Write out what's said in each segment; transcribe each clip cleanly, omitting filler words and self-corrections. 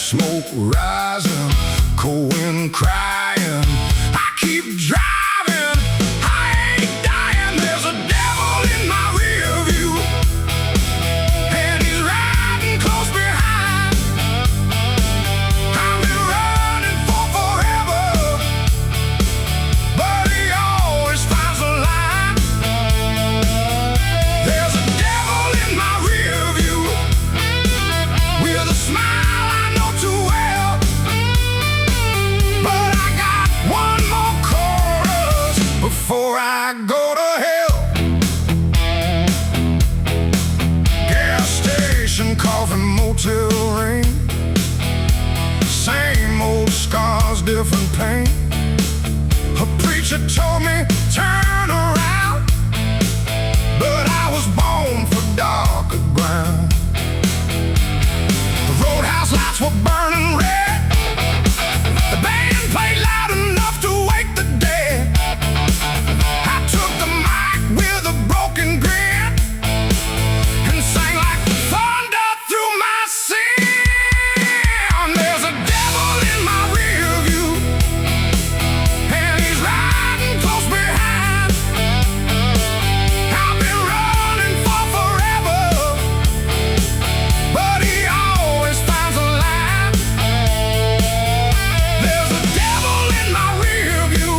smoke rising, cold wind crying. I keep driving, I ain't dying. There's a devil in my rear view, and he's riding close behind. I've been running for forever, but he always finds a line. There's a devil in my rear view, with a smile I know too well. But I got one more chorus before I go to hell. Gas station, coffee, motel ring, same old scars, different pain. A preacher told me, turn around, but I was born for darker ground. The roadhouse lights were burning red, the band played loud enough to wake the dead. I took the mic with a broken grin and sang like thunder through my sin. There's a devil in my rear view, and he's riding close behind. I've been running for forever, but he always finds a line. There's a devil in my rear view,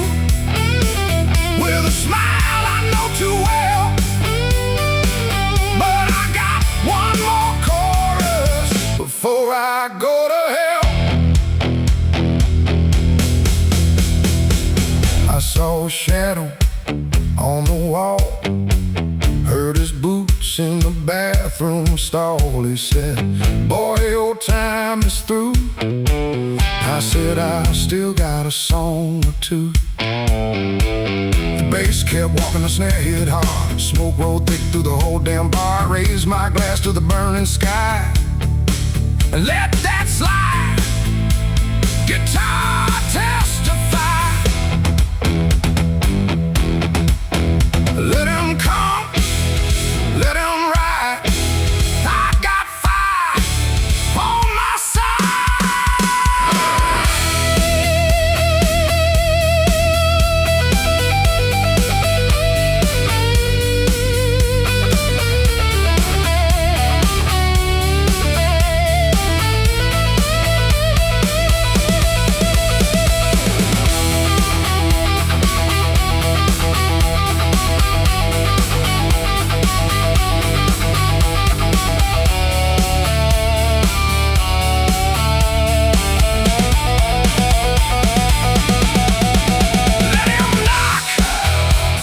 with a smile I know too well. But I got one more chorus before I go to hell. I saw a shadow on the wall, heard his boots in the bathroom stall. He said, boy, your time is through. I said, I still got a song or two. The bass kept walking, the snare hit hard, smoke rolled thick through the whole damn bar. I raised my glass to the burning sky and let that slide. Guitar testify. Let him come, let him ride. I got fire on my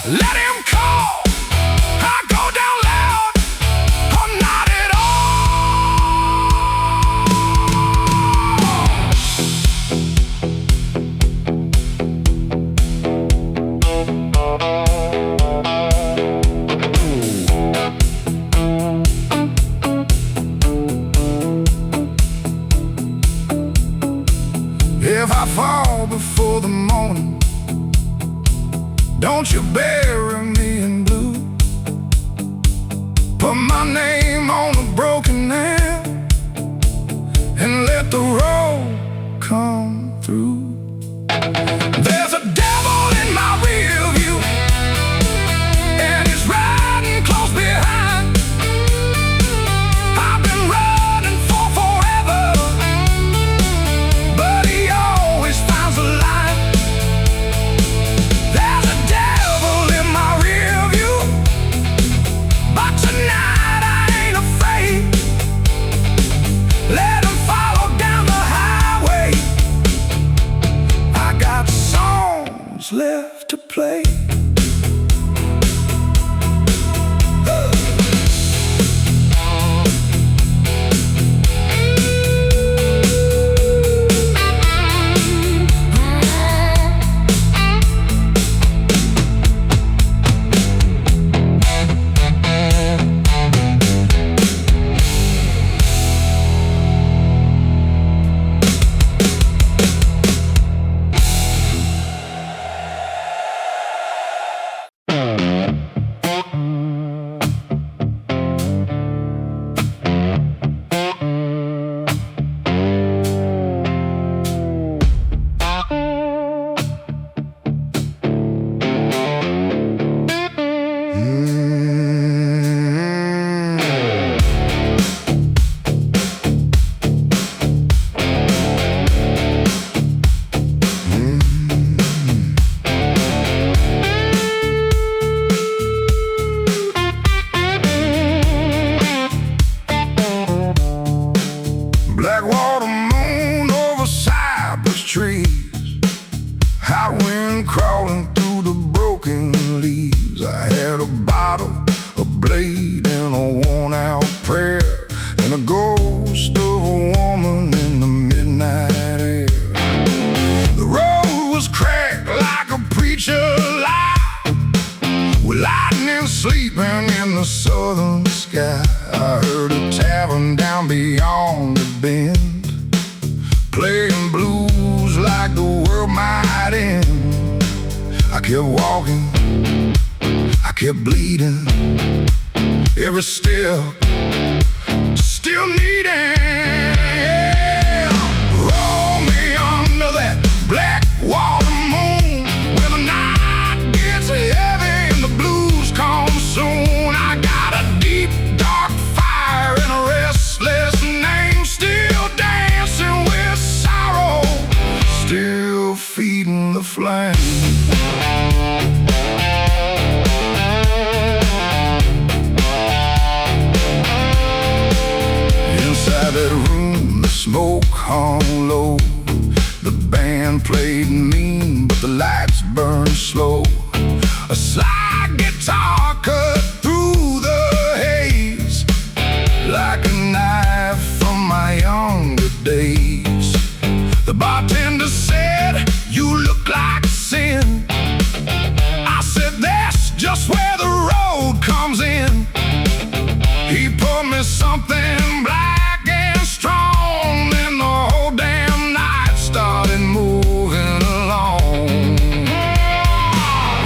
let him call. I go down loud or not at all. If I fall before the morning, don't you bury me in blue. Put my name on a broken nail and let the road come through. There's a devil in my rear view, and he's riding close behind. I've been running for forever, but he always finds a line. There's a devil in my rear view, but tonight I ain't afraid. Let him follow down the highway. I got songs left to play. night wind crawling through the broken leaves. I had a bottle, a blade, and a worn-out prayer, and a ghost of a woman in the midnight air. The road was cracked like a preacher lie, with lightning sleeping in the southern sky. I heard a tavern down beyond the bend, playing blues like the world might end. I kept walking, I kept bleeding, every step still needing. Roll me under that black water moon, where the night gets heavy and the blues come soon. I got a deep, dark fire and a restless name, still dancing with sorrow, still feeding the flame. Inside that room, the smoke hung low. The band played mean, but the lights burned slow. A slide guitar cut through the haze, like a knife from my younger days. The bartender said, "You look like sin." I said, "That's just where the road comes in." He poured me something black and strong, and the whole damn night started moving along.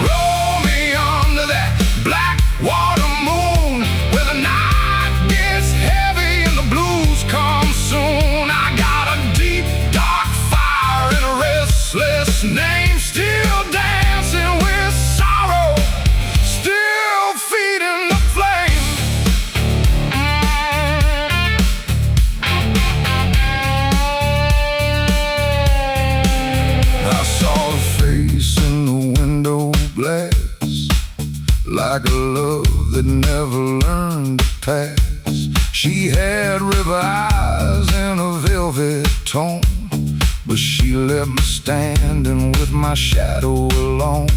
Roll me under that black water moon, where the night gets heavy and the blues come soon. I got a deep, dark fire and a restless name, still dancing with sorrow, still feeding the flame. I saw a face in the window glass, like a love that never learned to pass. She had river eyes and a velvet tone, but she left me standing with my shadow alone.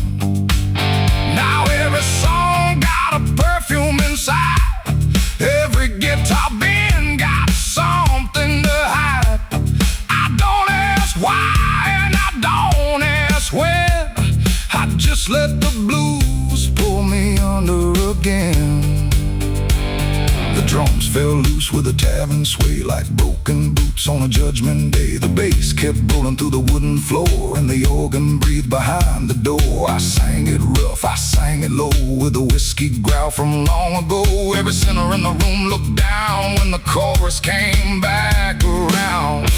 Now every song got a perfume inside, every guitar bend got something to hide. I don't ask why and I don't ask when, I just let the blues pull me under again. The drums fell loose with a tavern sway, like broken boots on a judgment day. The bass kept rolling through the wooden floor, and the organ breathed behind the door. I sang it rough, I sang it low, with a whiskey growl from long ago. Every sinner in the room looked down when the chorus came back around.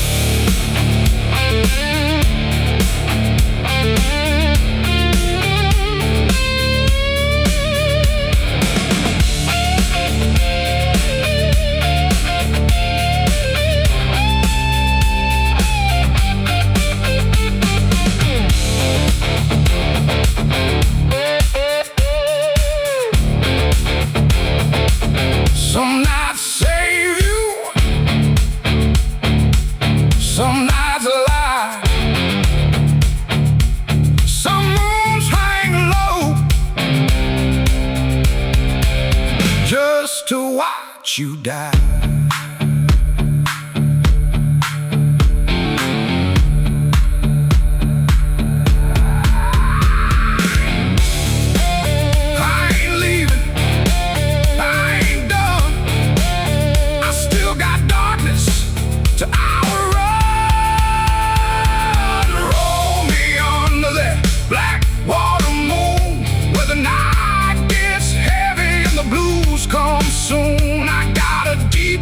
Some nights save you, some nights lie, some moons hang low, just to watch you die. To outrun. Roll me under that black water moon, where the night gets heavy and the blues come soon. I got a deep,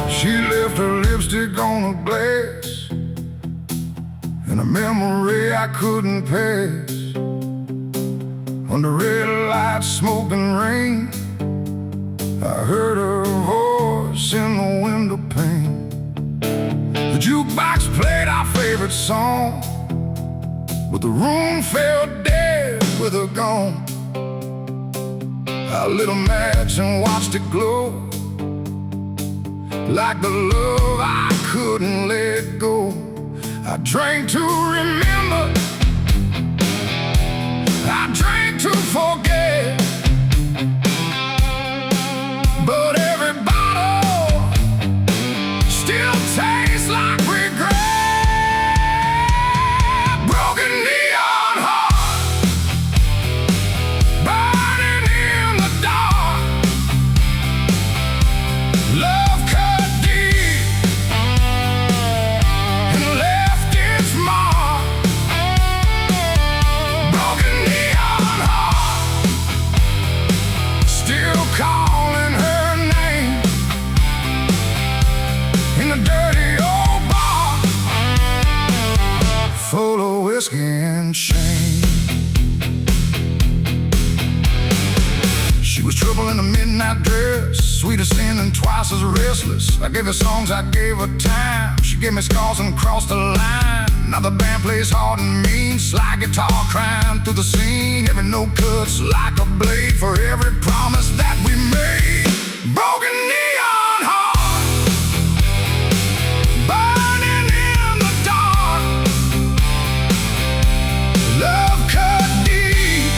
She left her lipstick on a glass and a memory I couldn't pass. Under red lights, smoke and rain, I heard her voice in the window pane. The jukebox played our favorite song, but the room fell dead with her gone. I lit a match and watched it glow, like the love I couldn't let go. I drank to remember, I drank to forget, but every bottle still tastes like regret. Broken neon heart, burning in the dark. Love cut deep and left its mark. Broken neon heart, still calling her name in a dirty old bar full of whiskey and shame. She was trouble in a midnight dress, sweet as sin and twice as restless. I gave her songs, I gave her time. She gave me scars and crossed the line. Now the band plays hard and mean, slide guitar crying through the scene. Every note cuts like a blade for every promise that we made. Broken neon heart, burning in the dark. Love cut deep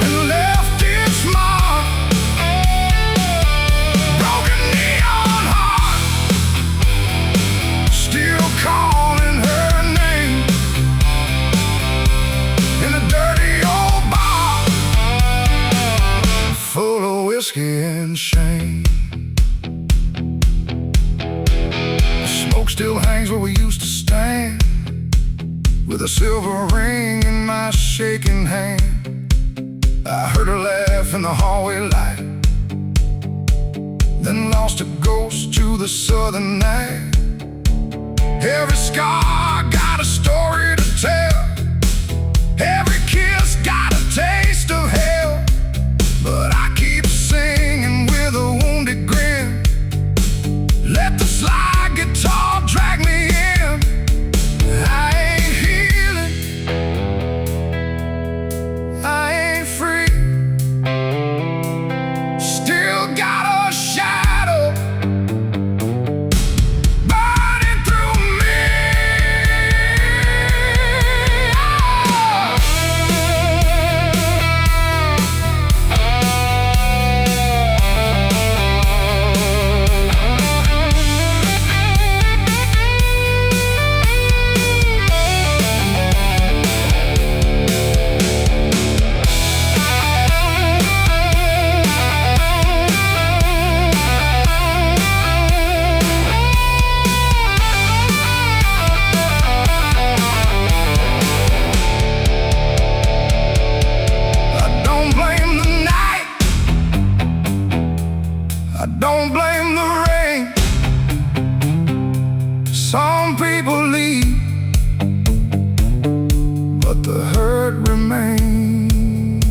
and left its mark. Broken neon heart, still calling her name in a dirty old bar full of whiskey and shame. The smoke still hangs where we used to stand, with a silver ring in my shaking hand. I heard her laugh in the hallway light, then lost a ghost to the southern night. Every scar got a story to tell, every kiss got a taste of hell. But I keep singing with a wounded grin. Let the slide guitar drag me in. I ain't healing, I ain't free, still got a shadow burning through me. I don't blame the rain. Some people leave, but the hurt remains.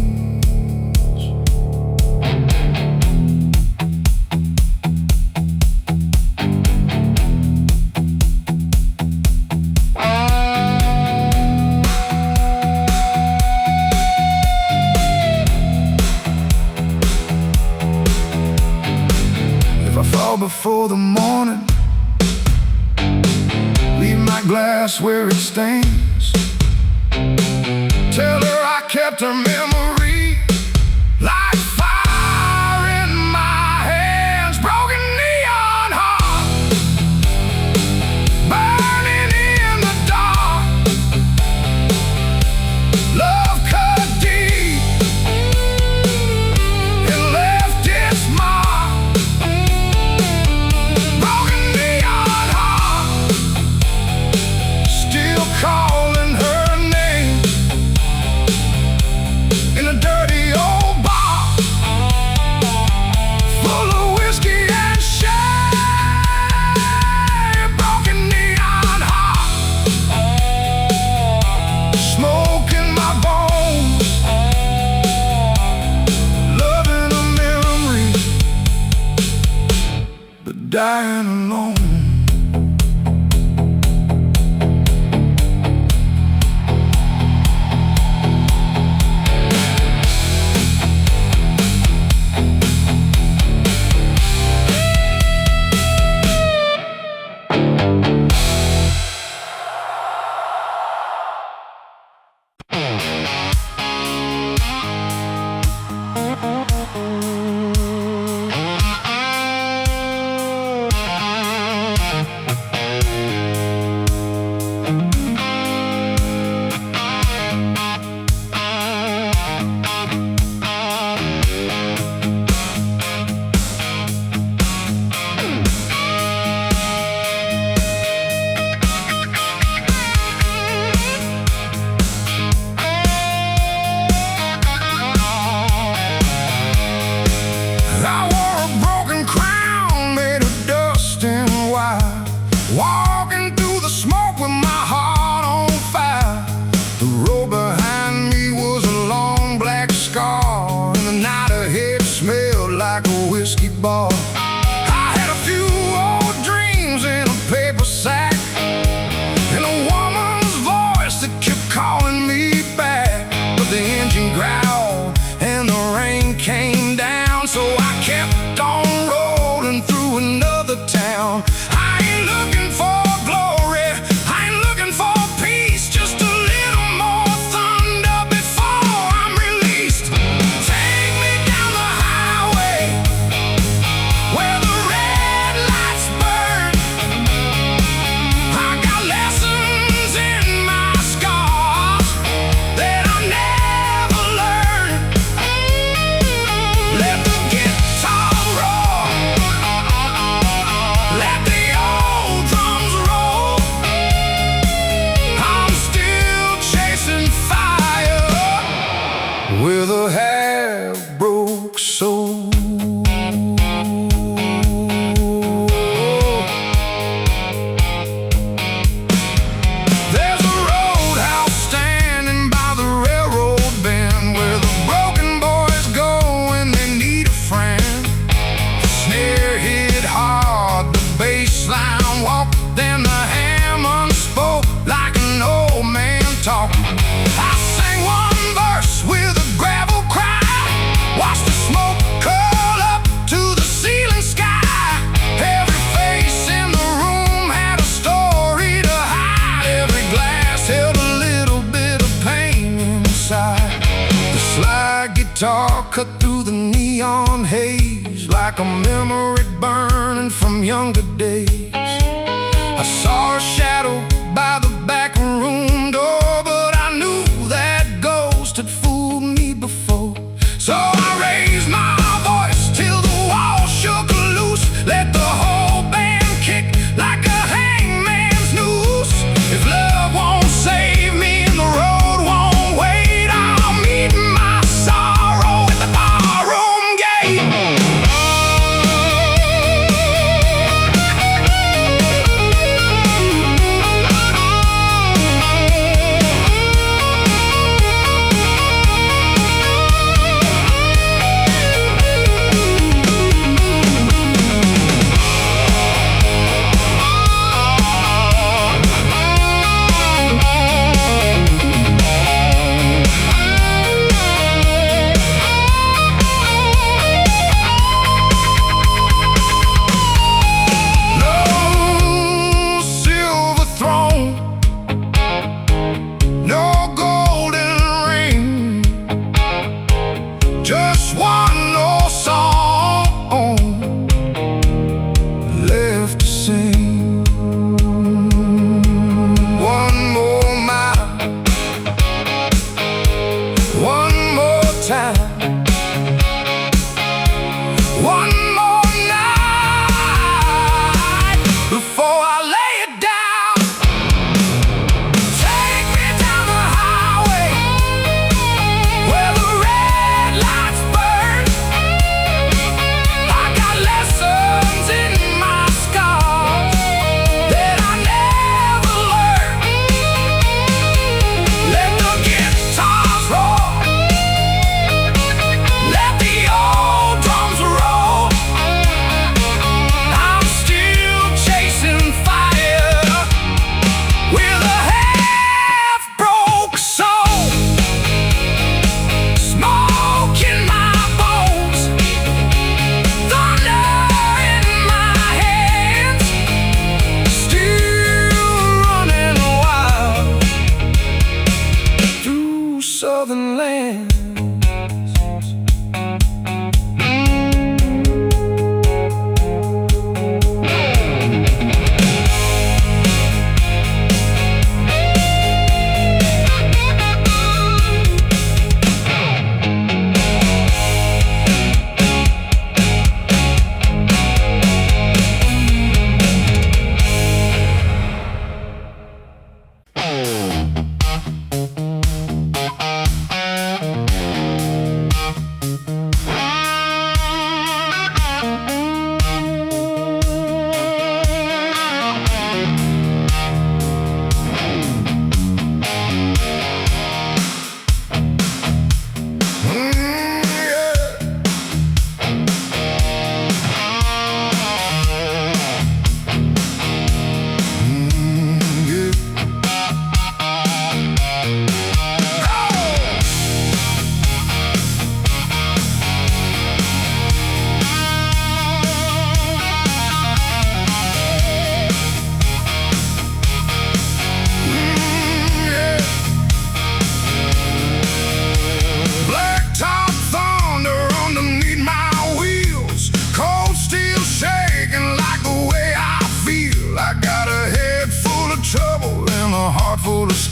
If I fall before the morning, leave my glass where it stains. Tell her I kept her memory dying alone. I wore a broken crown made of dust and wire, walking through the smoke with my heart on fire. The road behind me was a long black scar, and the night ahead smelled like a whiskey bar. I had a few old dreams in a paper sack, and a woman's voice that kept calling me back. But the engine growled and the rain came down, so I kept on rolling through another town. I ain't looking for glory, I ain't looking for peace, just a little more thunder before I'm released. Take me down the highway where the red lights burn. I got lessons in my scars that I never learned. Let the guitar roar, let the old drums roll. I'm still chasing fire with a half-broke soul. There's a roadhouse standing by the railroad bend, where the broken boys go when they need a friend. The snare hit hard, the bass line walked, then the Hammond spoke like an old man talking. I sang one verse with a gravel cry, watched the smoke curl up to the ceiling sky. Every face in the room had a story to hide, every glass held a little bit of pain inside. The slide guitar cut through the neon haze like a memory burning from younger days. I saw a shadow by the back room door, but I knew that ghost had fooled me before. So I raised my voice till the walls shook loose, let the whole band kick like a hangman's noose. If love won't save me and the road won't wait, I'll meet my sorrow at the barroom gate.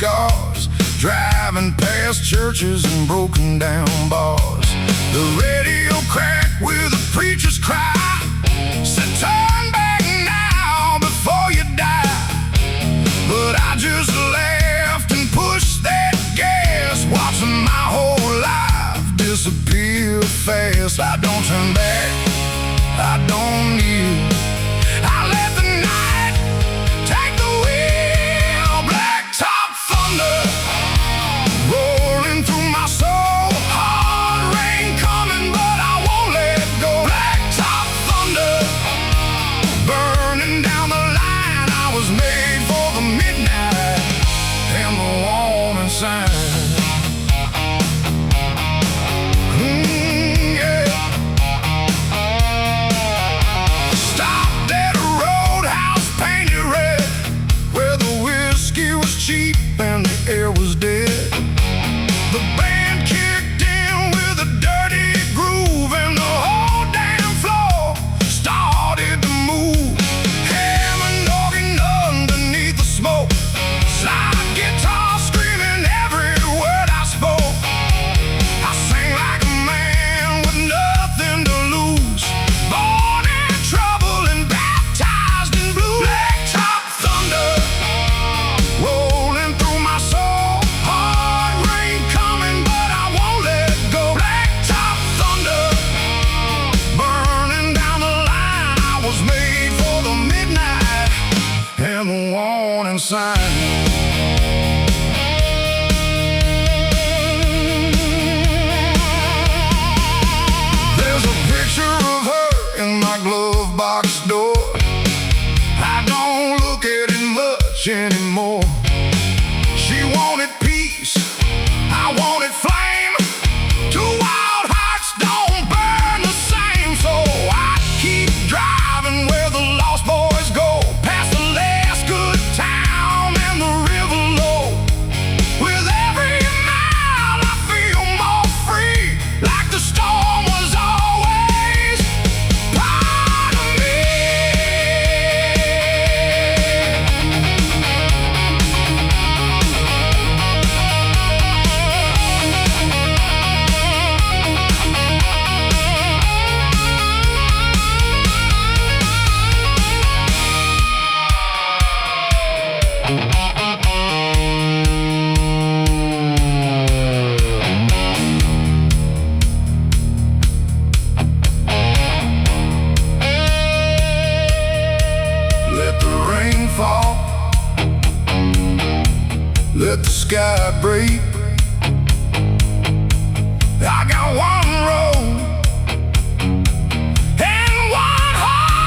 scars, driving past churches and broken down bars. The radio cracked with a preacher's cry, said turn back now before you die. But I just laughed and pushed that gas, watching my whole life disappear fast. I don't turn back, I don't kneel, I let the night take the wheel. Blacktop thunder rolling through my soul, hard rain coming but I won't let go. Blacktop thunder burning down the line. I was made for the midnight and the warning sign. Stopped at a roadhouse painted red, where the whiskey was cheap and the air was dead. The band kicked in with a dirty groove and the whole damn floor started to move. Hammond organ underneath the smoke, slide guitar screaming every word I spoke. I sang like a man with nothing to lose, born in trouble and baptized in blue. Blacktop thunder rolling through my soul, hard rain coming but I won't let go. Blacktop thunder burning down the line. I was made for the midnight and the warning sign. There's a picture of her in my glove box door. I don't look at it much anymore. She wanted peace, I wanted flame. Two wild hearts don't burn the same. So I keep driving where the lost boys go, past the last good town and the river low. With every mile I feel more free, like the storm was always part of me. Let the rain fall, let the sky break. I got one road and one heartache.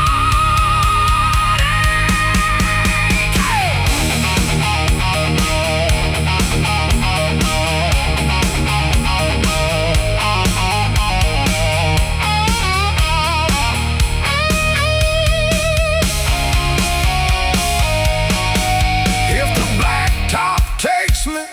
If the blacktop takes me,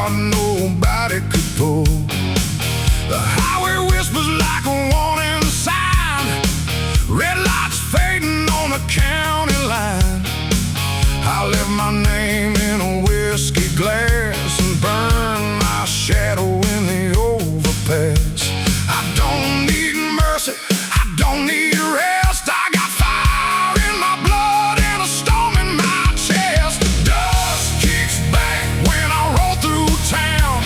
hard nobody could pull. The highway whispers like a warning sign. Red lights fading on the county line. I left my name in a whiskey glass and burned my shadow in the overpass. I don't need mercy, I don't need rest. I got fire in my blood and a storm in my chest. Dust kicks back when I roll through town.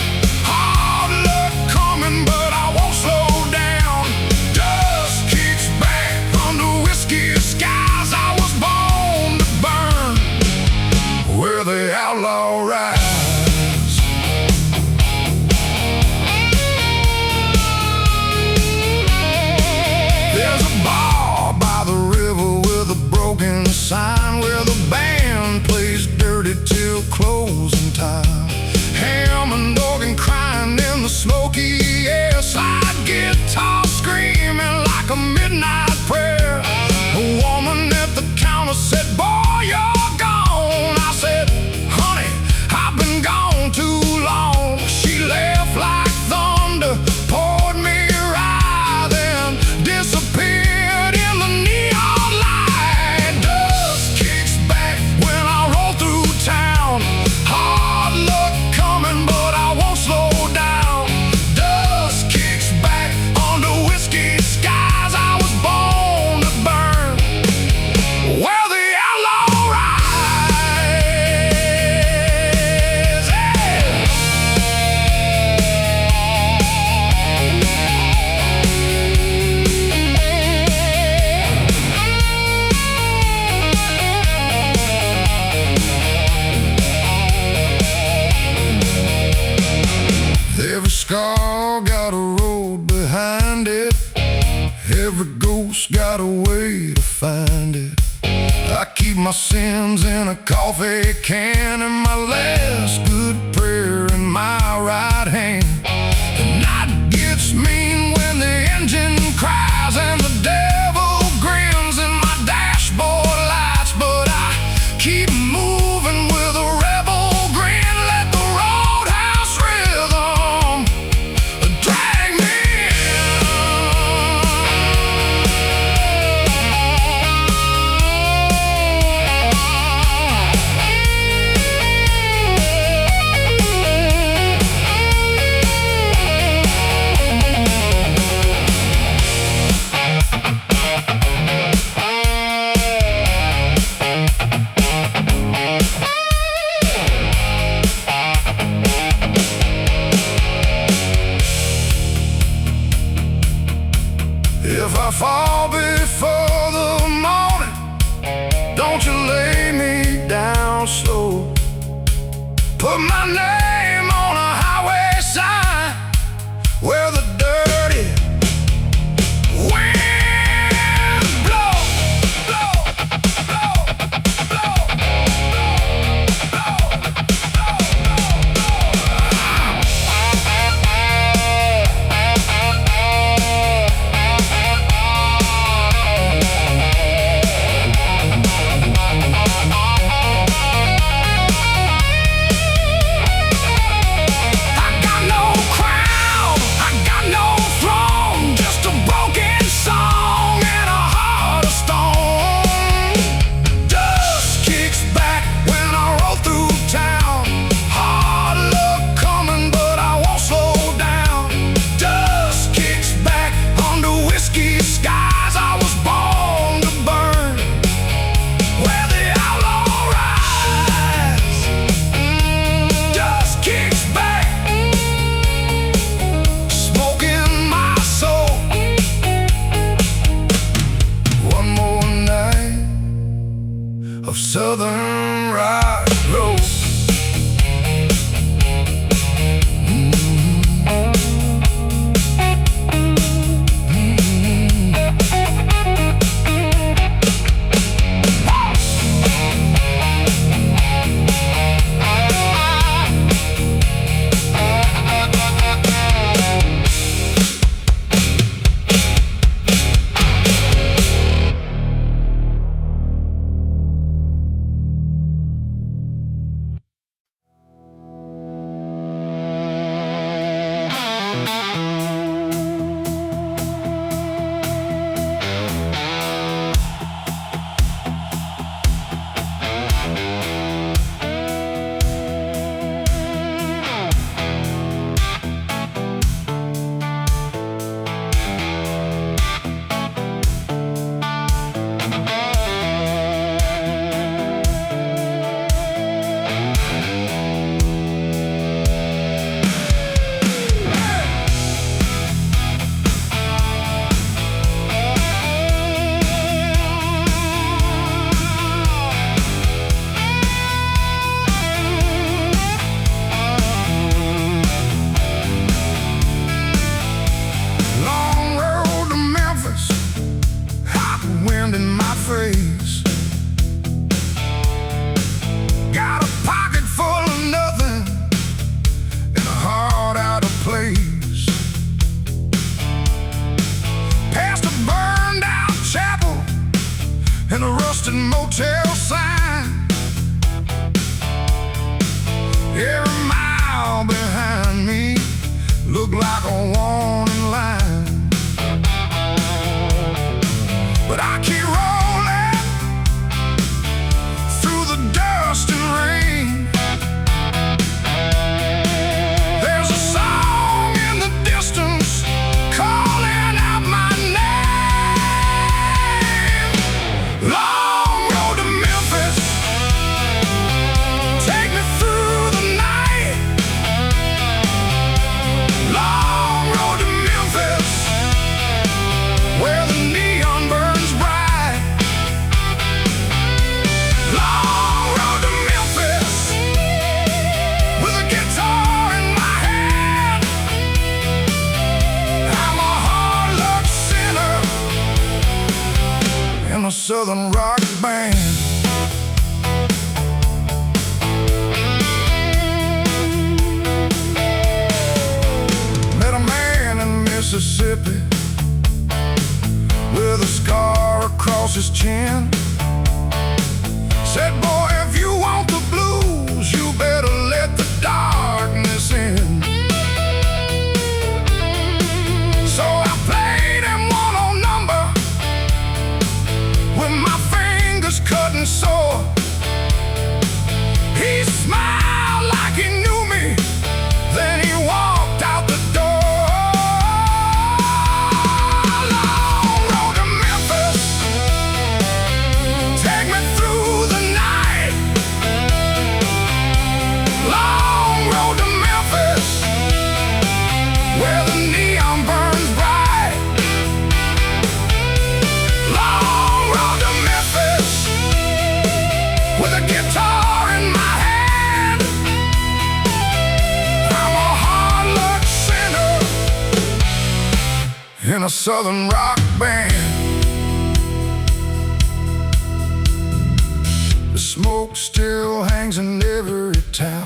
Hard luck coming, but I won't slow down. Dust kicks back under whiskey skies. I was born to burn where the outlaw rides. There's a bar by the river with a broken sign where the band plays dirty till closing time. Hammond organ crying in the smoky air. Slide guitar screaming like a midnight prayer. A woman at the counter said, "Boy, you're gone." I said, "Honey, I've been gone too long." She laughed like thunder, poured me right, then disappeared in the neon light. Dust kicks back when I roll through town. Hard luck coming, but I won't slow down. Dust kicks back under whiskey skies. I was born to burn where the outlaw rides. Every scar got a road behind it. Every ghost got a way to find it. I keep my sins in a coffee can and my last good prayer in my right hand. The night gets mean when the engine cries and the devil grins in my dashboard lights, but I keep moving with a rebel grin. Let the Roadhouse rhythm drag me If I fall before the morning, don't you lay me down slow. Put my name on a highway sign where the dirty winds blow, blow, blow, blow, blow, blow, I got no and a rusted motel sign. Every mile behind me looked like a warning line. But I keep rolling through the dust and rain. There's a song in the distance calling out my name. Long road to Memphis, take me through the night. Long road to Memphis, where the neon burns bright. Long road to Memphis, with a guitar in my hand. I'm a hard luck sinner in a southern rock band. Met a man in Mississippi with a scar across his chin. Said, boy, if you want the blues, you better let the darkness in. So I played him one on number with my fingers cut and sore. He smiled like he knew me, then he walked out the door. Long road to Memphis, take me through the night. Long road to Memphis, where the neon burns bright. Long road to Memphis, with a guitar in my hand. I'm a hard luck sinner in a southern rock band. The smoke still hangs in every town,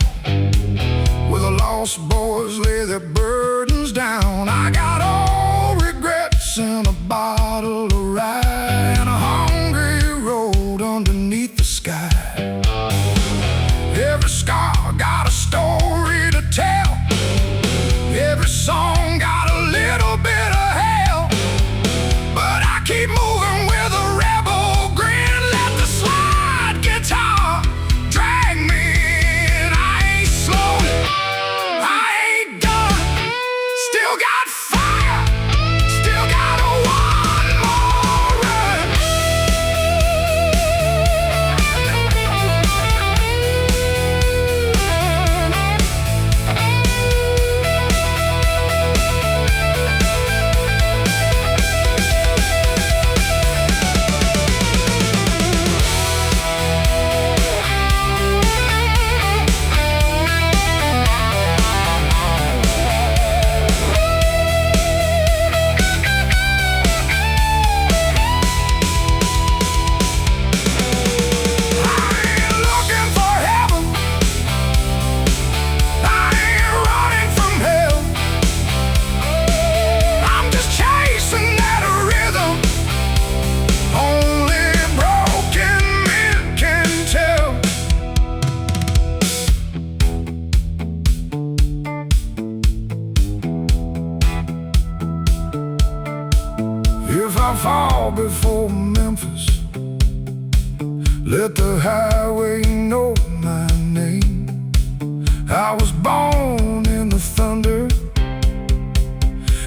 where the lost boys lay their burdens down. I got all regrets and a bottle of rye and a hungry road underneath the sky. Every scar got a story to tell. Every song got a little bit of hell. But I keep moving with a rebel grin. Let the slide guitar drag me in. I ain't slow, I ain't done. Still got fire, still got one more fall before Memphis. Let the highway know my name. I was born in the thunder,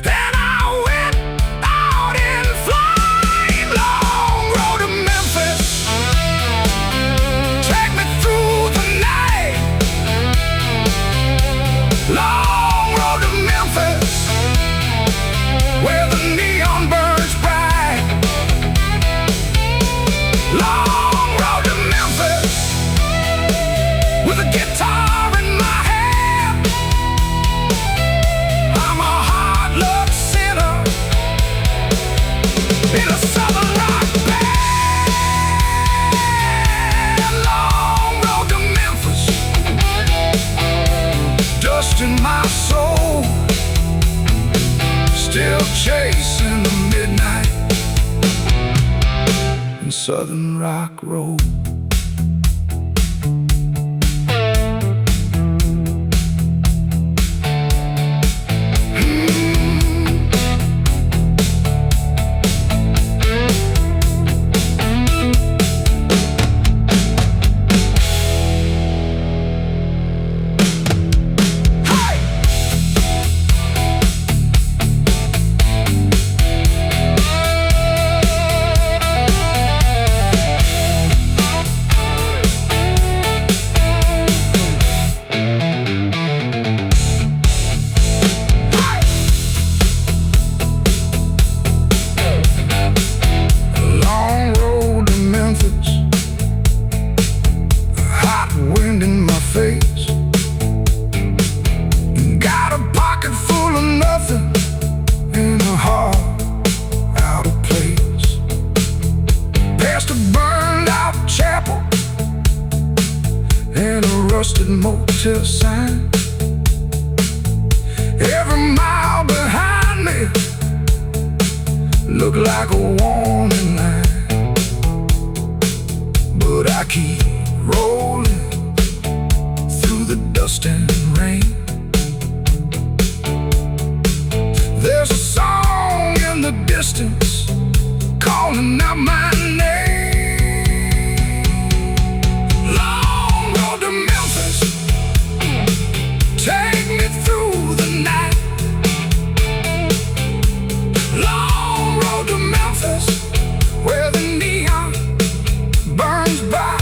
and I went out in flame. Long road to Memphis, take me through the night. Long road to Memphis, where the neon burns bright. Long road to Memphis, with a guitar in my hand. I'm a hard luck sinner in a southern rock band. Long road to Memphis, dust in my soul, still chasing the midnight in Southern Rock Road. Wind in my face, got a pocket full of nothing and a heart out of place. Past a burned out chapel and a rusted motel sign. Every mile behind me look like a warning line, but I keep rolling through the dust and rain. There's a song in the distance calling out my name. Long road to Memphis, take me through the night. Long road to Memphis, where the neon burns bright.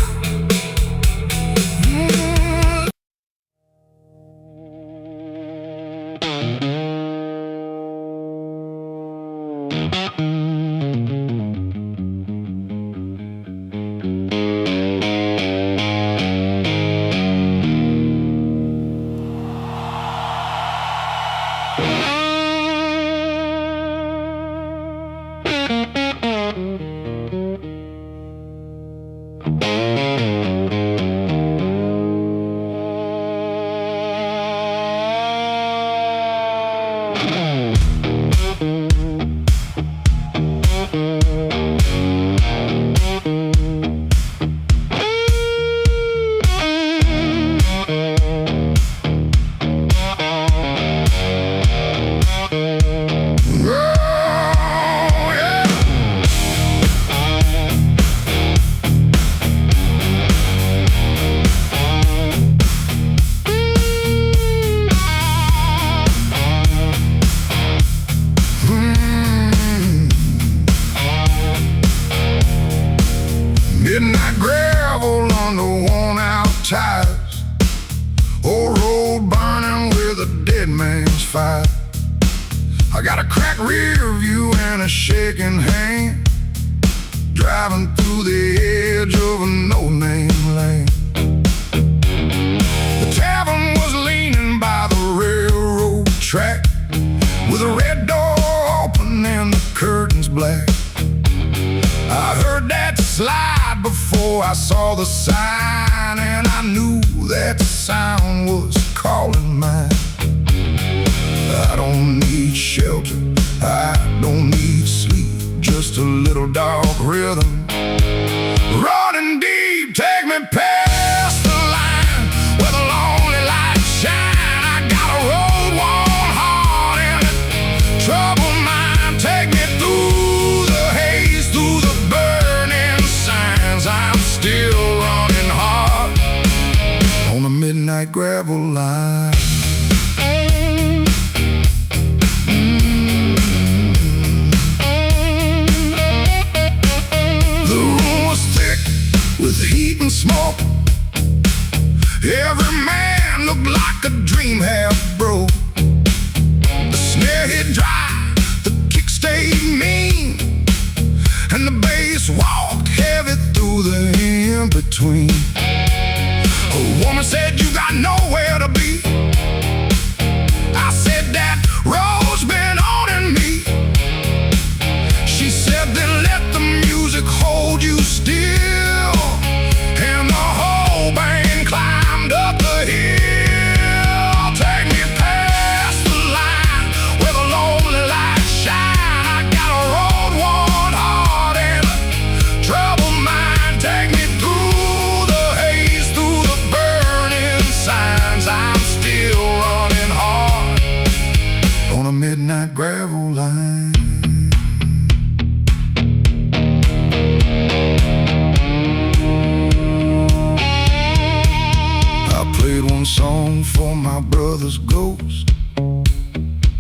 Midnight gravel on the worn-out tires, old road burning with a dead man's fire. I got a cracked rear view and a shaking hand, driving through the edge of a no-name lane. The tavern was leaning by the railroad track, with a red door open and the curtains black. I heard that slide before I saw the sign, and I knew that sound was calling mine. I don't need shelter, I don't need sleep, just a little dark rhythm running deep. Take me past the line where the lonely lights shine. I got a road-worn heart and a troubled mind. Take me through the toast,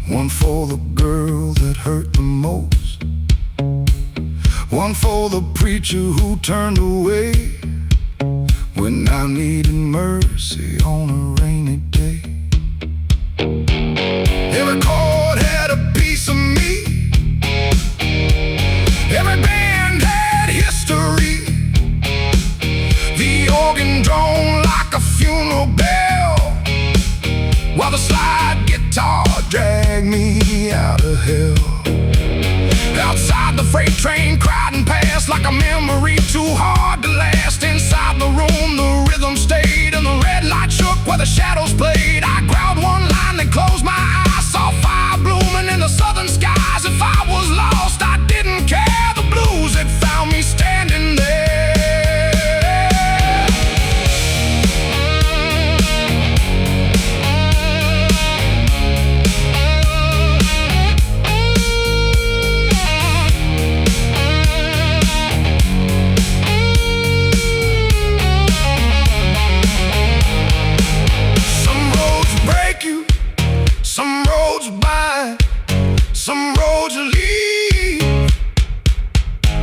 one for the girl that hurt the most, one for the preacher who turned away when I needed mercy on a rainy day. Every chord had a piece of me, every band had history, the organ drone like a funeral bell, while the slide guitar dragged me out of hell. Outside the freight train cried and passed like a memory too hard to last. Inside the room the rhythm stayed and the red light shook where the shadows played. I growled one line then closed my eyes, saw fire blooming in the southern skies. If I was lost I didn't care, the blues had found me standing there. Some roads by, some roads leave,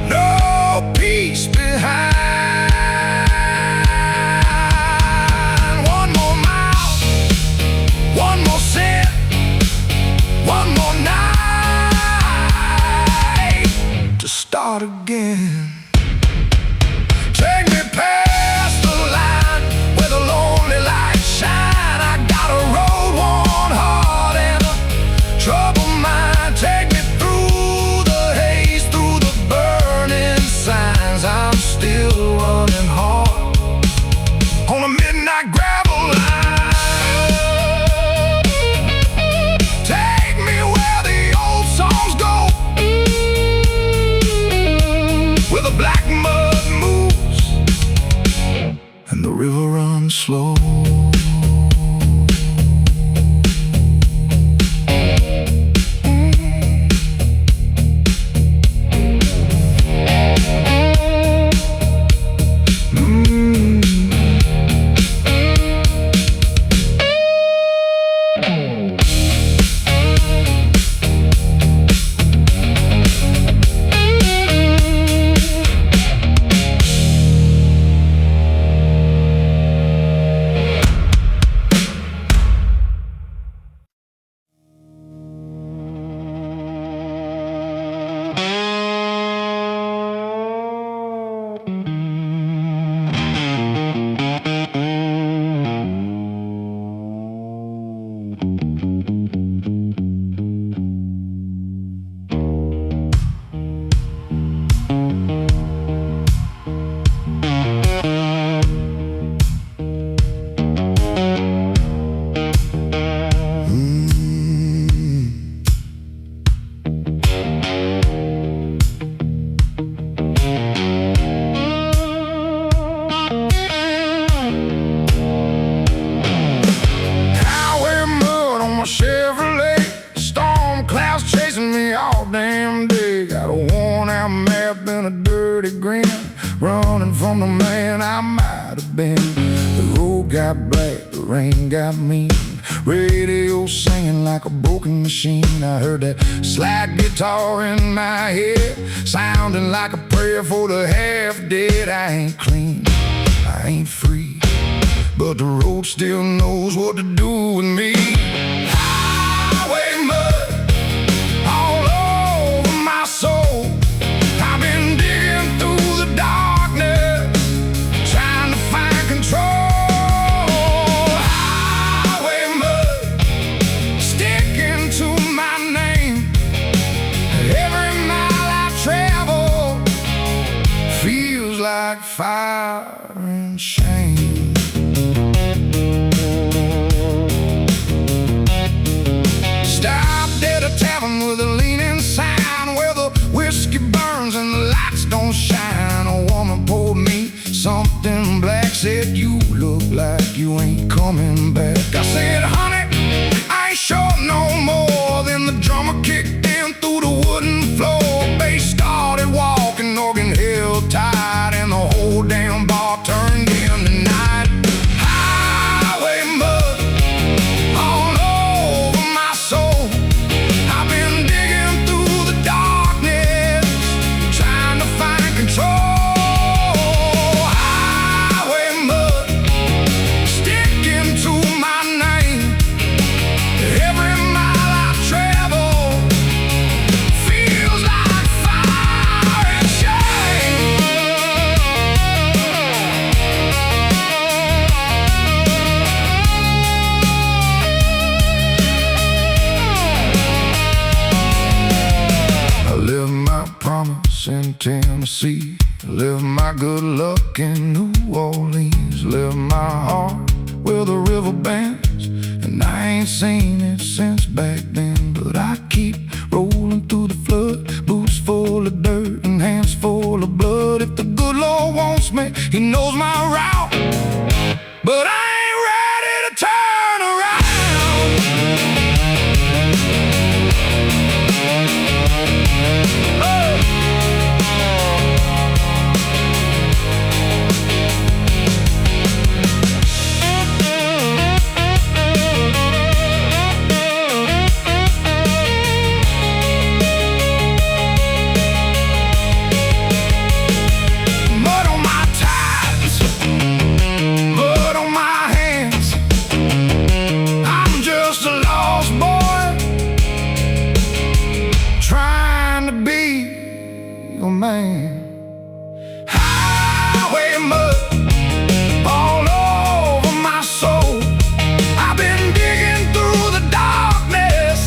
no peace behind. One more mile, one more set, one more night to start again. Take me past the line where the lonely lights shine. I got a road worn heart and a troubled mind. Take me through the haze, through the burning signs. I'm still running hard on a midnight gravel line. Take me where the old songs go, where the black mud moves and the river runs slow. Chevrolet, storm clouds chasing me all damn day. Got a worn out map and a dirty grin, running from the man I might have been. The road got black, the rain got mean, radio singing like a broken machine. I heard that slide guitar in my head, sounding like a prayer for the half dead. I ain't clean, I ain't free, but the road still knows what to do with me. Highway mud all over my soul. I've been digging through the darkness, trying to find control. Highway mud sticking to my name. Every mile I travel feels like fire and shame. Stopped at a tavern with a leaning sign where the whiskey burns and the lights don't shine. A woman poured me something black, said, "You look like you ain't coming back." I said, "Honey, I ain't sure no more." Then the drummer kicked in through the wooden floor. Bass started walking, organ held tight, and the whole damn bar turned into night. Highway mud all over sea. Live my good luck in New Orleans. Live my heart where the river bends. And I ain't seen it since back then, but I keep rolling through the flood. Boots full of dirt and hands full of blood. If the good Lord wants me, He knows my route, but I ain't ready to turn around. Highway mud all over my soul. I've been digging through the darkness,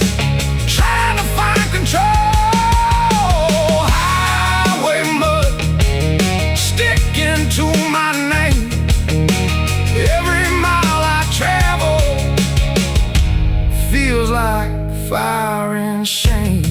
trying to find control. Highway mud sticking to my name. Every mile I travel feels like fire and shame.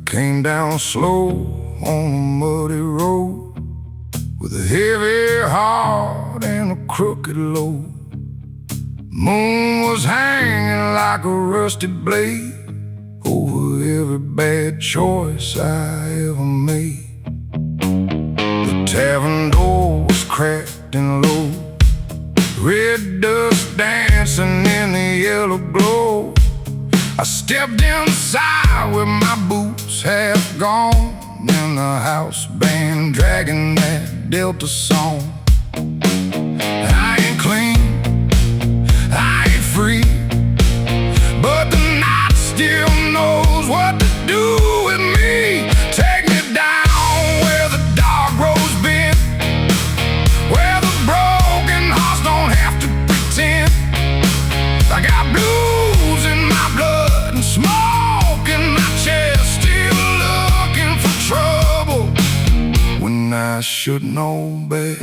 Came down slow on a muddy road with a heavy heart and a crooked load. Moon was hanging like a rusty blade over every bad choice I ever made. The tavern door was cracked and low, red dust dancing in the yellow glow. I stepped inside with my boots half gone, and the house band dragging that Delta song. I ain't clean, I ain't free, but the night still knows what to do with me. Take me down where the dark road's been, where the broken hearts don't have to pretend. I got blues in my blood and smoke in my chest, still looking for trouble when I should know best.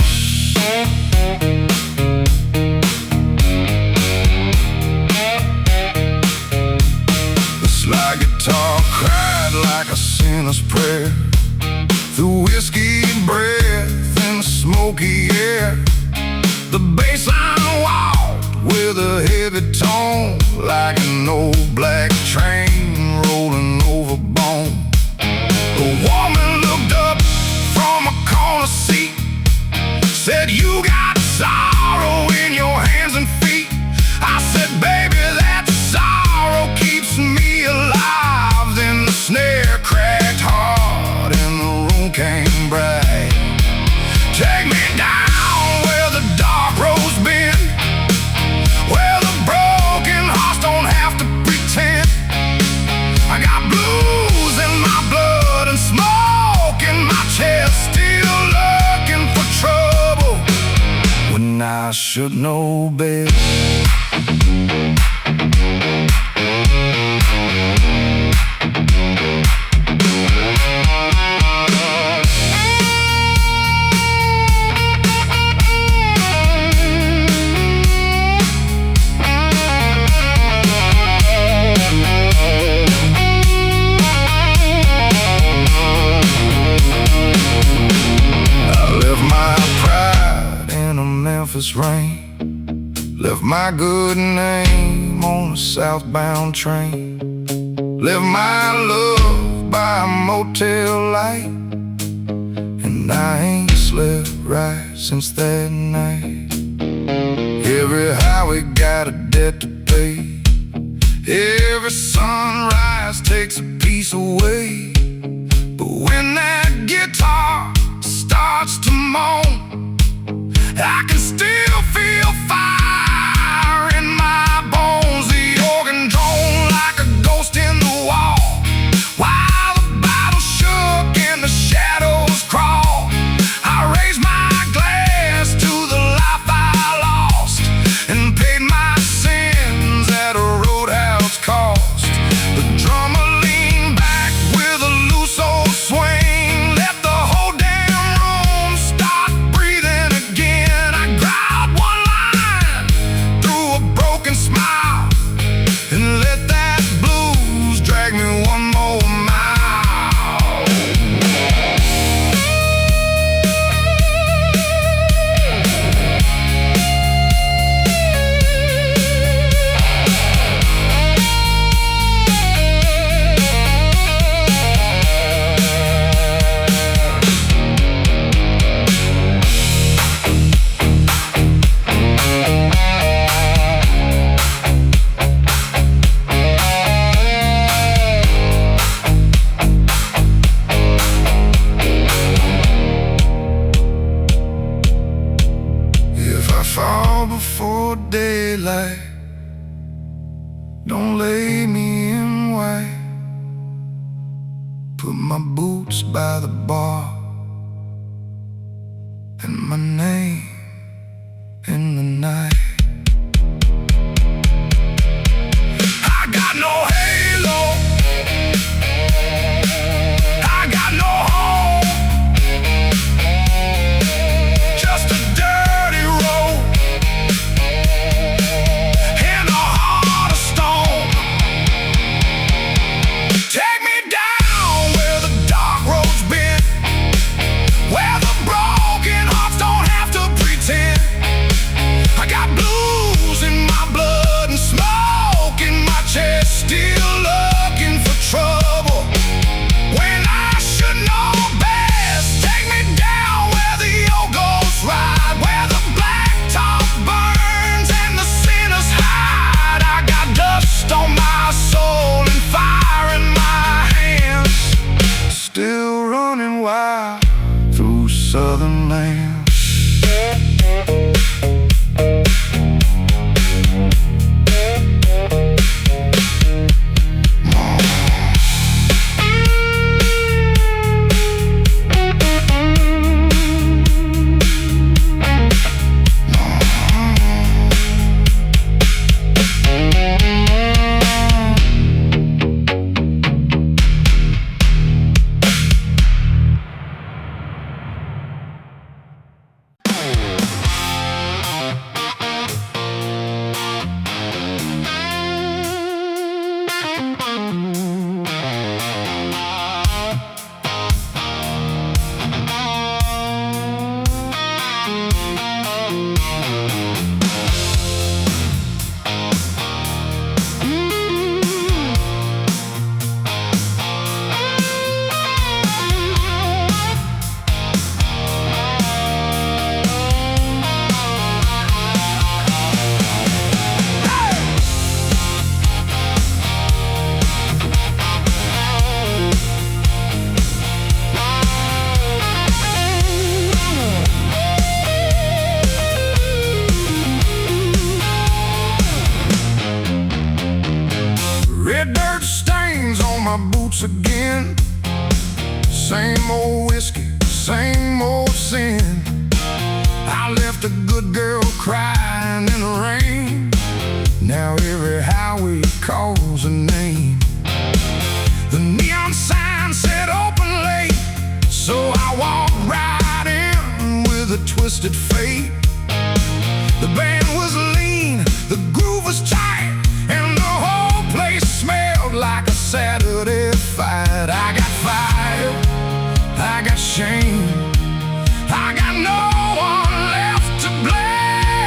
The slide guitar cried like a sinner's prayer through whiskey breath and the smoky air. The bass line walked with a heavy tone, like an old black train rolling over bone. The woman looked up from a corner seat, said, "You got sorrow in your hands and feet." I said, "Baby, that sorrow keeps me alive." Then the snare cracked hard and the room came bright. Take me down where the dark road's been, where the broken hearts don't have to pretend. I got blues in my blood and smoke in my chest, still looking for trouble when I should know best. Memphis rain left my good name on a southbound train. Left my love by a motel light, and I ain't slept right since that night. Every highway got a debt to pay. Every sunrise takes a piece away. But when that guitar starts to moan, I can still feel fire in my bones. The organ drone like a ghost in the wall, while the battle shook and the shadows crawled. I raised my glass to the life I lost and paid my sins at a Roadhouse cost. The drummer leaned back with a loose old swing, let the whole damn room start breathing again. I growled one line through a broken smile and let that blues drag me one more mile. If I fall before daylight, don't lay me in white. Put my boots by the bar and my name in the night. I got no halo, I got no home, just a dirty road and a heart of stone. Take me down where the dark road's been, where the broken hearts don't have to pretend. I got blues in my blood and smoke in my chest, still looking for trouble when I should know best. Take me down where the old ghosts ride, where the blacktop burns and the sinners hide. I got dust on my soul and fire in my hands, still running wild through southern lands. Red dirt stains on my boots again. Same old whiskey, same old sin. I left a good girl crying in the rain. Now every highway calls a name. The neon sign said open late, so I walked right in with a twisted fate. The band was lean, the groove was tight, and the whole place smelled like a Saturday fight. I got fire, I got shame, I got no one left to blame.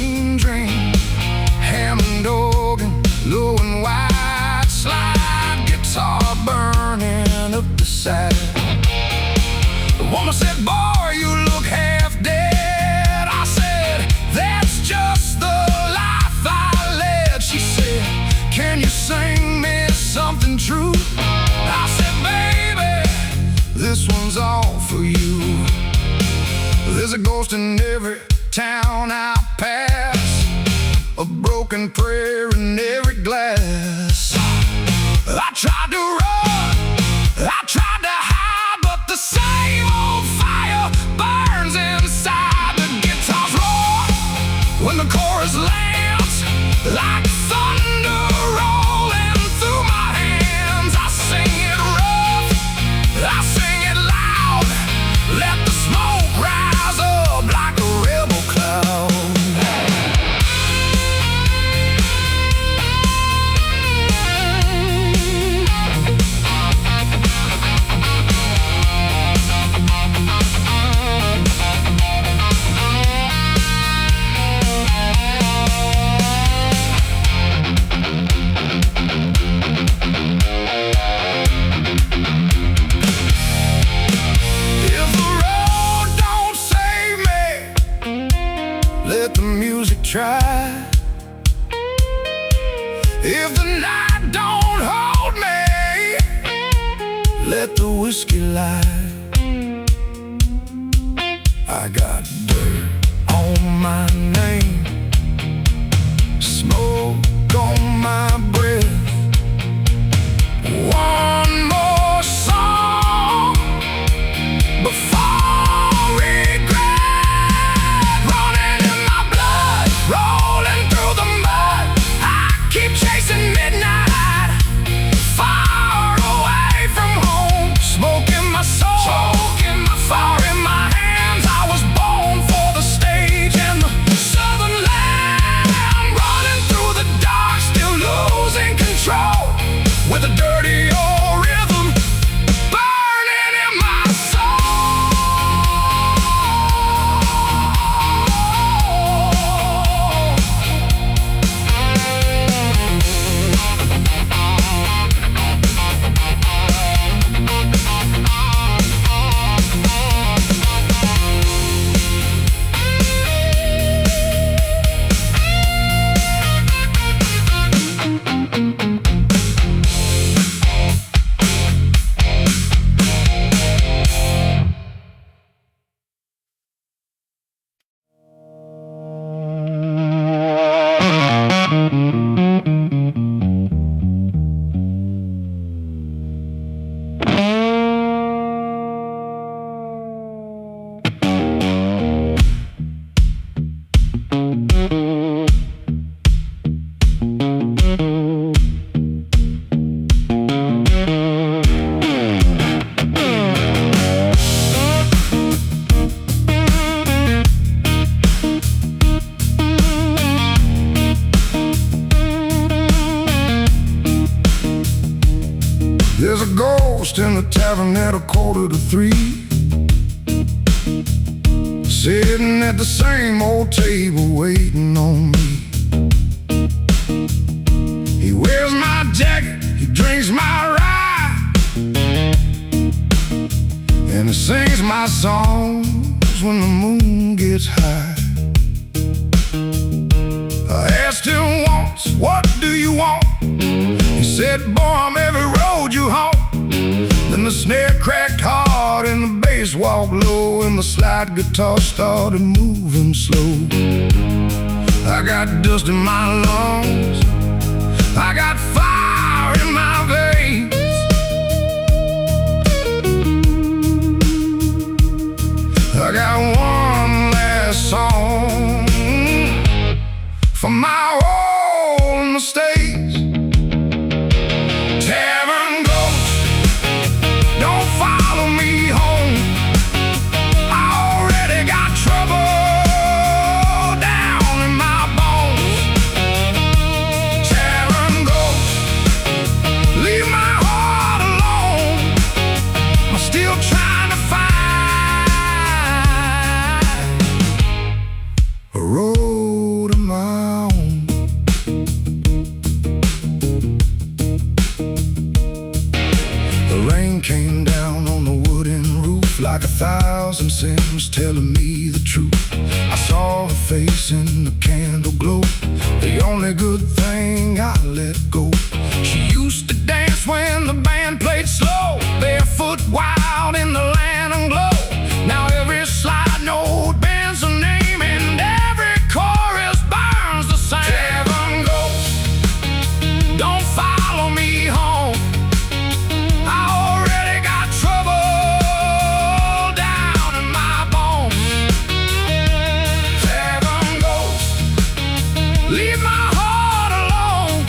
mean dream. Hammond organ, low and wide, slide guitar burning up the side. The woman said, boy, you look half dead. I said, that's just the life I led. She said, can you sing me something true? I said, baby, this one's all for you. There's a ghost in every town I pass, a broken prayer in every glass. I tried to run, I tried to hide, but the same old fire burns inside. The guitar's roar when the chorus lands, like thunder rolling through my hands. I sing it rough, I sing it loud, let the smoke rise up like a rebel cloud. Let the music try. If the night don't hold me, let the whiskey lie. I got dirt on my name, smoke on my breath. One more song before with a dirty old rhythm burning in my There's a ghost in the tavern at 2:45, sitting at the same old table waiting on me. He wears my jacket, he drinks my rye, and he sings my songs when the moon gets high. I asked him once, what do you want? He said, boy, I'm every road you haunt. Then the snare cracked hard and the bass walked low, and the slide guitar started moving slow. I got dust in my lungs, I got fire in my veins. I got one last song for my old mistakes. Tavern ghost, don't follow me home. I already got trouble down in my bones. Tavern ghost, leave my heart alone. I'm still trying to find a road to 1,000 sins telling me the truth. I saw her face in the candle glow, the only good thing I let go. She used to dance when the band played slow, barefoot wild in the land and glow. Now every slide note bears a name, and every chorus burns the same. Heaven ghost, don't follow me home. I already got trouble down in my bones. Heaven ghost, leave my heart alone.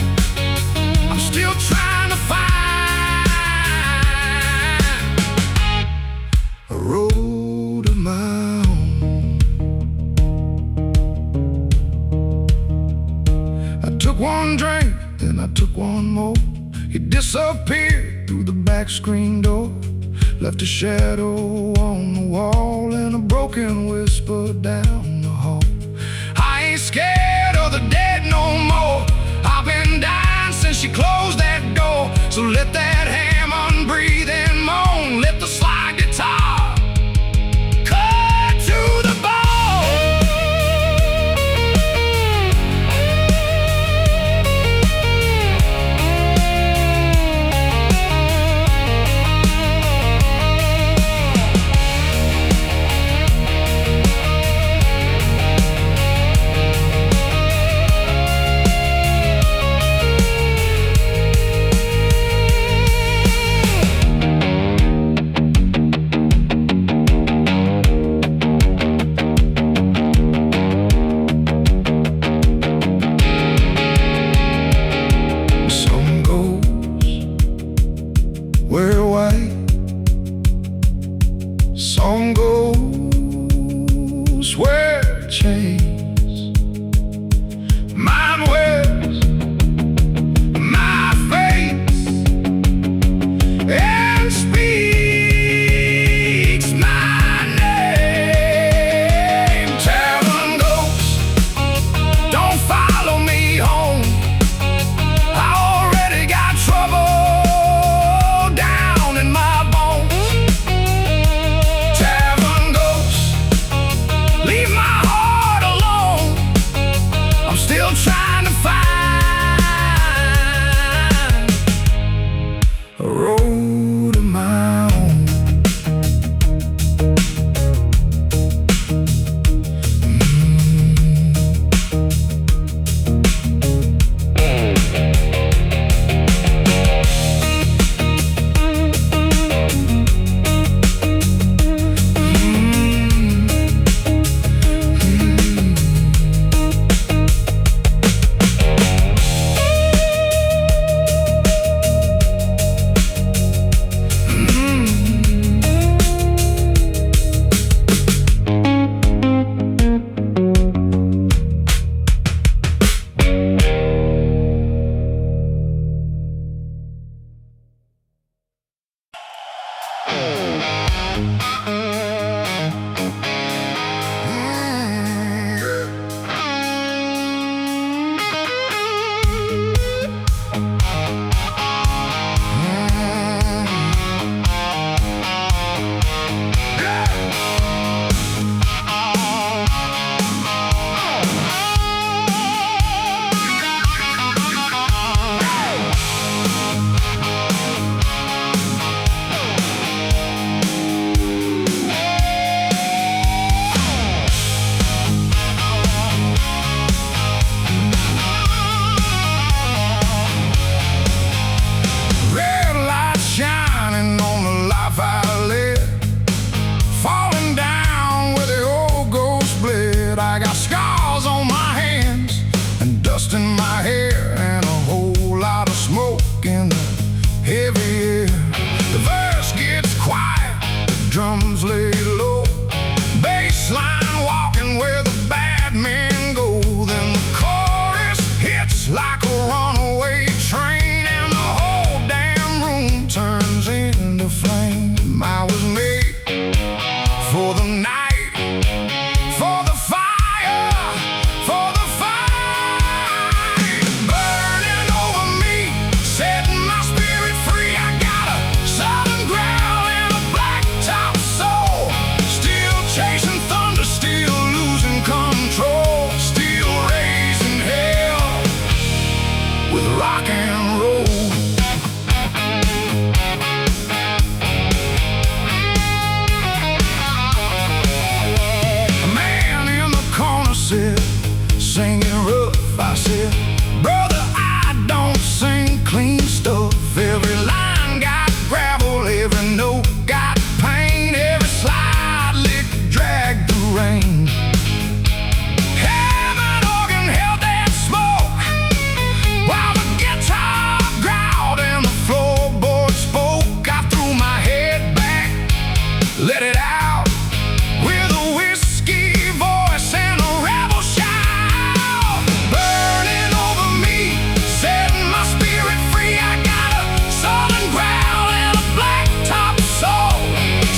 I'm still trying to find a road of my own. I took one drink, then I took one more. He disappeared through the back screen door, left a shadow on the wall and a broken whisper down the hall. I ain't scared of the dead no more. I've been dying since she closed that door. So let that hammer breathe and moan. Let the slide guitar cut to the bone. Wear white, some goes wear chains. Mine wears my face and speaks my name. Tavern ghosts, don't follow me home. I already got trouble in my bones. Tavern ghosts, leave my heart alone. I'm still trying to find a road of my own. I said, brother, I don't sing clean stuff. Every line got gravel, every note got pain, every slide lick dragged the rain. Hammond organ held that smoke while the guitar growled and the floorboard spoke. I threw my head back, let it out with a whiskey voice and a rebel shout. Burning over me, setting my spirit free. I got a southern growl and a blacktop soul.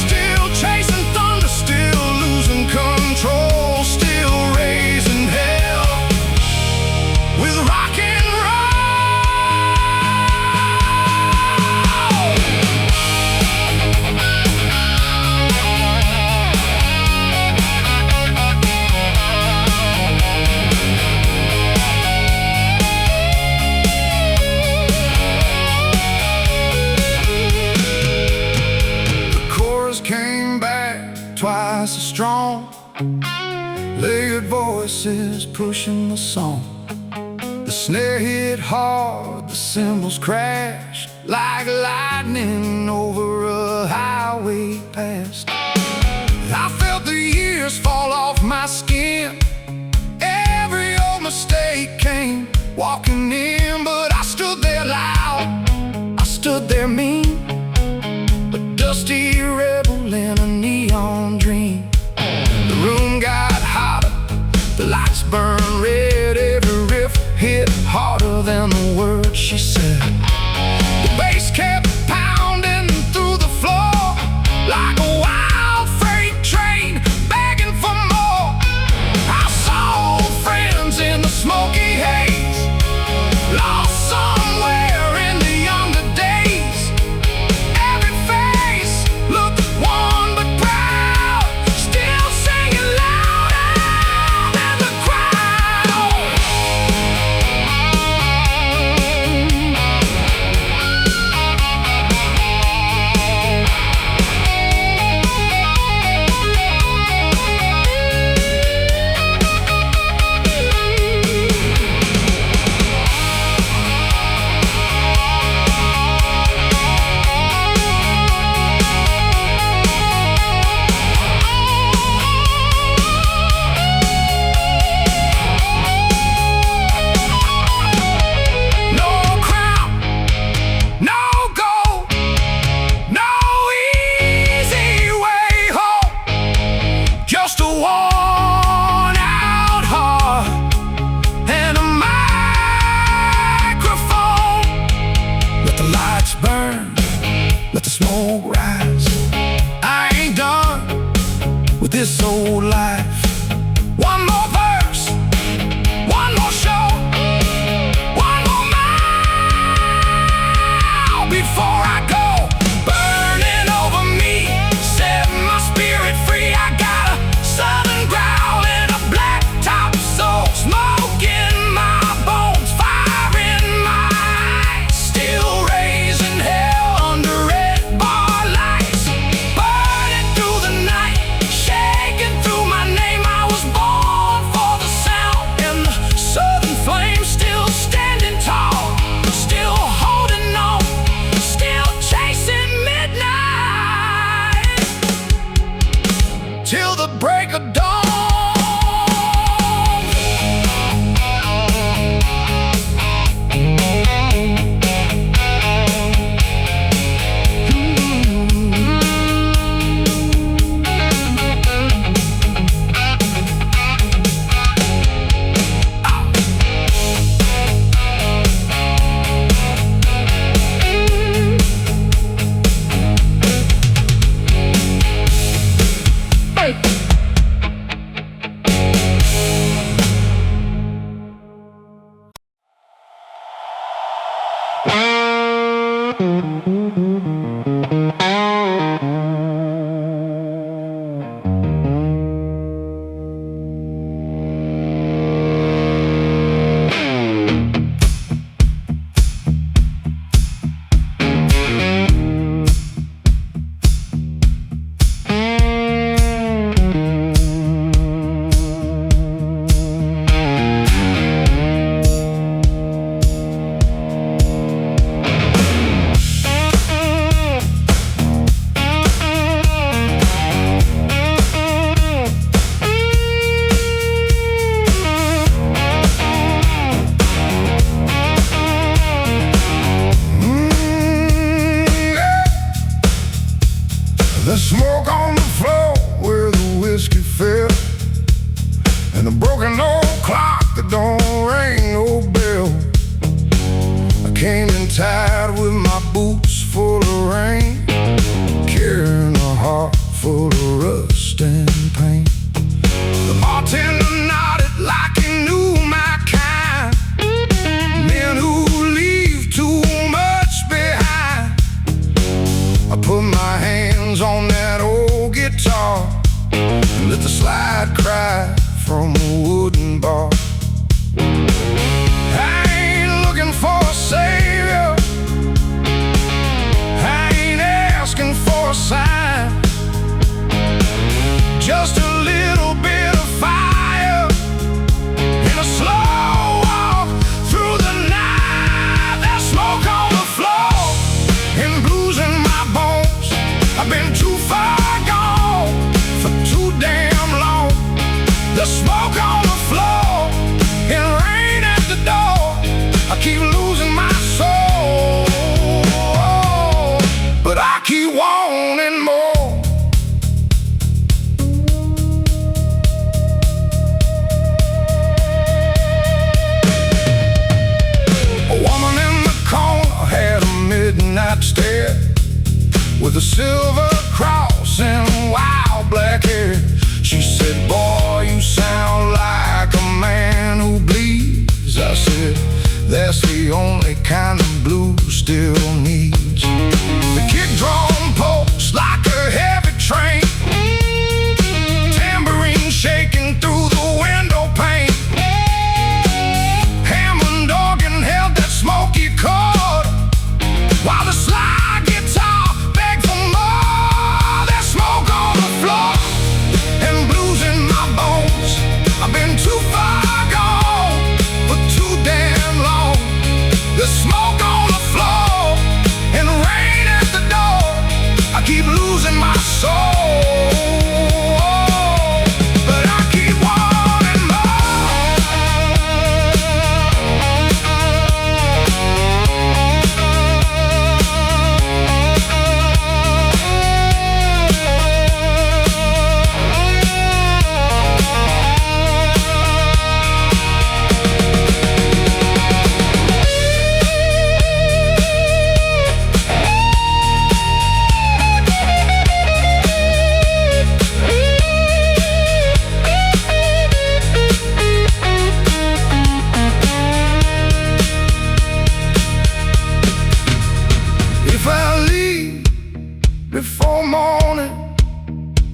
Still chasing thunder, still losing control, still raising hell with rock and roll. The chorus came back twice as strong, layered voices pushing the song. The snare hit hard, the cymbals crashed like lightning over a highway past. I felt the years fall off my skin. Every old mistake came walking in, but I stood there loud, I stood there mean, a dusty rebel in a neon dream. The room got hotter, the lights burned red, every riff hit harder than the words she said. The bass kept pounding through the floor like a wild freight train begging for more. I saw old friends in the smoky haze, lost somewhere in the younger days. Every face looked one but proud, still singing louder than the crowd. No crown, no gold, no easy way home, just a worn out heart and a microphone. Let the lights burn, let the smoke rise. I ain't done with this old life. One more verse, one more show, one more mile before I go. Burning over me, setting my spirit free. I got a southern growl and a blacktop soul, smoke in my bones, fire in my eyes, still raising hell under red bar lights. Burning through the night, shaking through my name. I was born for the sound and the southern flame, still standing tall, still holding on, still chasing midnight till the break of dawn. rang no bell. I came in tired with my boots full of rain, carrying a heart full of rust and pain. The bartender nodded like he knew my kind, men who leave too much behind. I put my hands on that old guitar and let the slide cry from a wooden bar. I ain't looking for a savior, I ain't asking for a sign, just a little bit of fire and a slow walk through the night. There's smoke on the floor and blues in my bones. I've been too far gone for too damn long. The smoke on the floor and rain at the door. I keep losing my soul, but I keep wanting more. A woman in the corner had a midnight stare with a silver cross and wild black hair. She said, "Boy, you sound like a man who bleeds." I said, "That's the only kind of blues still needs." The kick drum pulse like a heavy train, tambourine shaking through the window pane. Hammond organ held that smoky chord, while the slide guitar begged for more. There's smoke on the floor and blues in my bones. I've been too far gone for too damn long. There's smoke on the floor and rain at the door. I keep losing my soul, but I keep wanting before morning.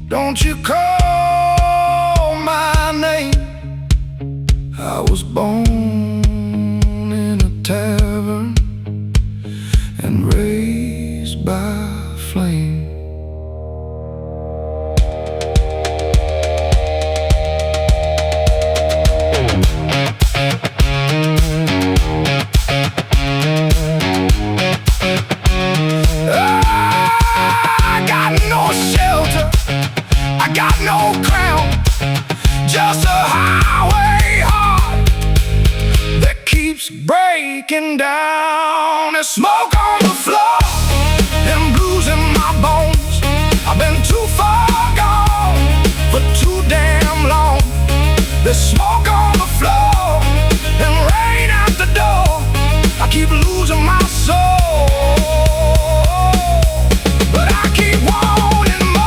Don't you call my name. I was born in a tavern and raised by flame. I got no crown, just a highway heart that keeps breaking down. There's smoke on the floor and blues in my bones. I've been too far gone for too damn long. There's smoke on the floor and rain at the door. I keep losing my soul, but I keep wanting more.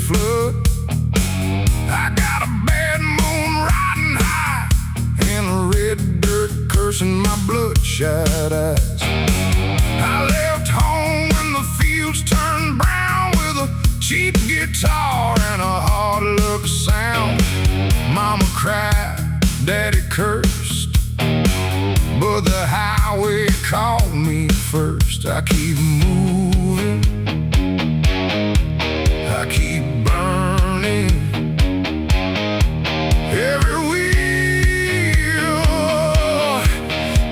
flood. I got a bad moon riding high and a red dirt cursing my bloodshot eyes. I left home when the fields turned brown with a cheap guitar and a hard luck sound. Mama cried, Daddy cursed, but the highway called me first. I keep moving, I keep burning. Every wheel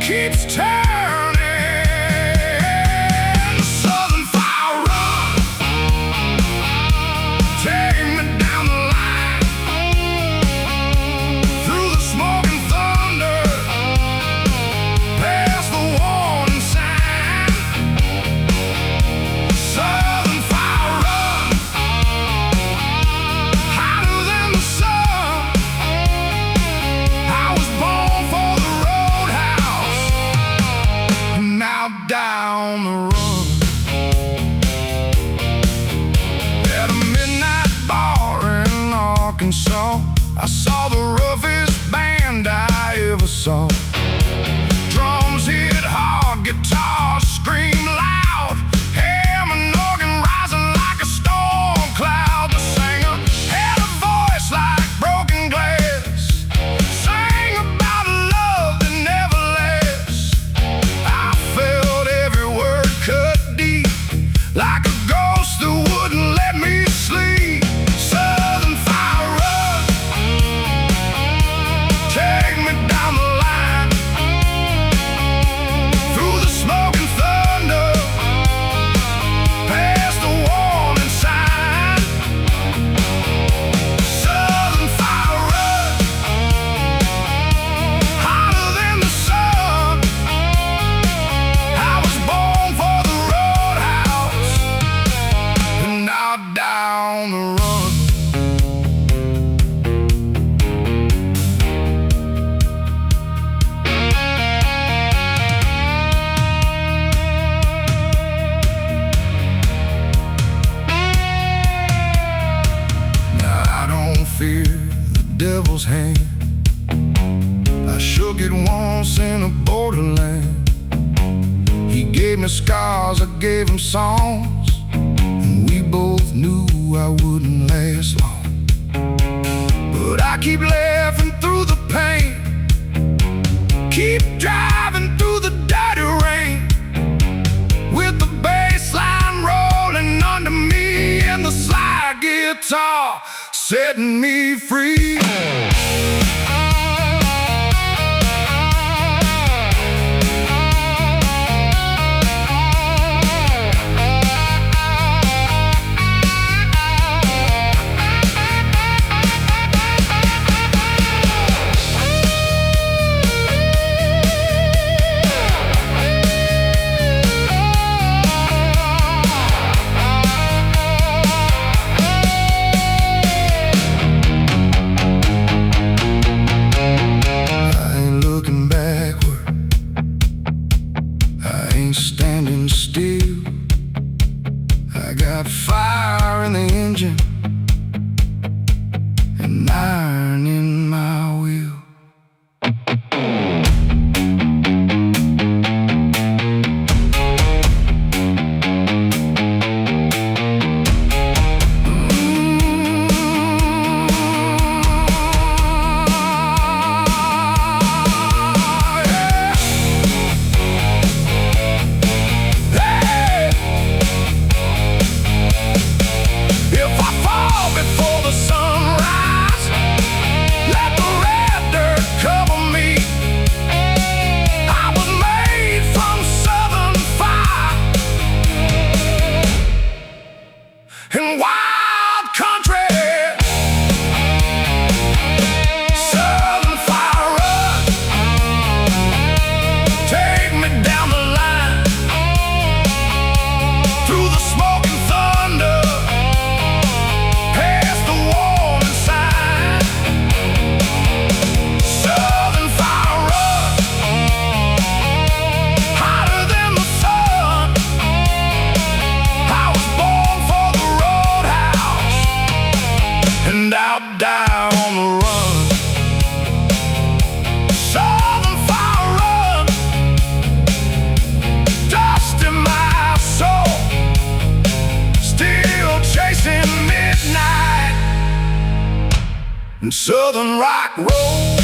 keeps turning. The southern fire run, take me down the line, through the smoke and thunder, past the warning sign. Southern fire run, hotter than the sun. I was born for the Roadhouse, now down the run. At a midnight bar in Arkansas, I saw the roughest band I ever saw. Drums hit hard, guitars scream loud, hammer and organ rising like a storm cloud. The singer had a voice like broken glass, sang about a love that never lasts. I felt every word cut deep, like a ghost that wouldn't let me sleep. Southern fire run, take me down the line, through the smoke and thunder, past the warning sign. Southern fire run, hotter than the sun. I was born for the Roadhouse, and now down the run. Now I don't fear the devil's hand. I shook it once in a borderland. He gave me scars, I gave him songs, and we both knew I wouldn't last long. But I keep laughing through the pain, keep driving through the dirty rain, with the bass line rolling under me and the slide guitar setting me free. out, die on the run. Southern fire run, dust in my soul, still chasing midnight and Southern rock roll.